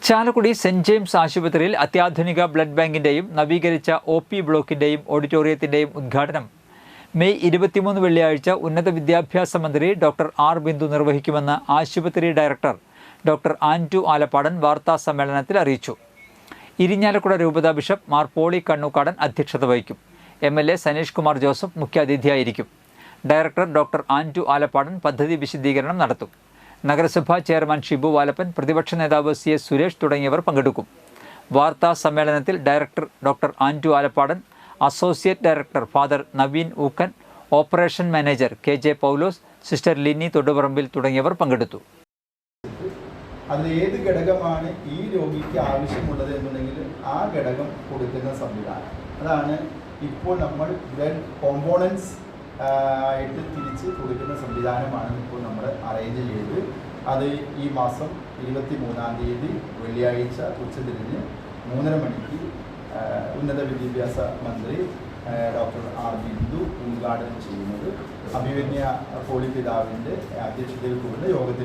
Chalakudy saint James ആശുപത്രിയിൽ അത്യാധുനിക blood ബാങ്കിന്റെയും നവീകരിച്ച OP ബ്ലോക്കിന്റെയും ഓഡിറ്റോറിയത്തിന്റെയും ഉദ്ഘാടനം മെയ് 23 വെള്ളിയാഴ്ച ഉന്നത വിദ്യാഭ്യാസ മന്ത്രി ഡോക്ടർ ആർ ബിന്ദു നിർവഹിക്കുമെന്ന് ആശുപത്രി ഡയറക്ടർ ഡോക്ടർ ആൻറ്റു ആലപ്പാടൻ വാർത്താ സമ്മേളനത്തിൽ അറിയിച്ചു. ഇരിഞ്ഞാലക്കുട രൂപതാ ബിഷപ്പ് മാർ പോളി കണ്ണൂക്കാടൻ അധ്യക്ഷത വഹിക്കും. MLA സനീഷ് കുമാർ ജോസഫ് മുഖ്യാതിഥിയായിരിക്കും. ഡയറക്ടർ ഡോക്ടർ ആൻറ്റു ആലപ്പാടൻ പദ്ധതി വിശദീകരണം നടത്തും. നഗരസഭാ ചെയർമാൻ ഷിബു വാലപ്പൻ, പ്രതിപക്ഷ നേതാവ് CS സുരേഷ് തുടങ്ങിയവർ പങ്കെടുക്കും. വാർത്താ സമ്മേളനത്തിൽ director doctor Antu Alappadan, associate director father Naveen Ooken, operation manager KJ Paulose, sister Lini Thoduparambil തുടങ്ങിയവർ പങ്കെടുത്തു. അതിൽ ഏത് ഘടകമാണ് ഈ രോഗിക്ക് ആവശ്യമുള്ളത് എന്നുണ്ടെങ്കിൽ ആ ഘടകം കൊടുക്കുന്ന സംവിധാനം, അതാണ് ഇപ്പോൾ നമ്മൾ ബ്ലഡ് കോമ്പോണൻസ് ആയിട്ട് തിരിച്ച് കൊടുക്കുന്ന സംവിധാനമാണ് ഇപ്പോൾ നമ്മൾ അറേഞ്ച് ചെയ്ത്. അത് ഈ മാസം 23-ാം തീയതി വെള്ളിയാഴ്ച ഉച്ചതിരിഞ്ഞ് 3:30 മണിക്ക് ഉന്നത വിദ്യാഭ്യാസ മന്ത്രി ഡോക്ടർ ആർ ബിന്ദു ഉദ്ഘാടനം ചെയ്യുന്നത് അഭിമന്യ പോളി പിതാവിൻ്റെ അധ്യക്ഷതയിൽ കൂടുന്ന യോഗത്തിൽ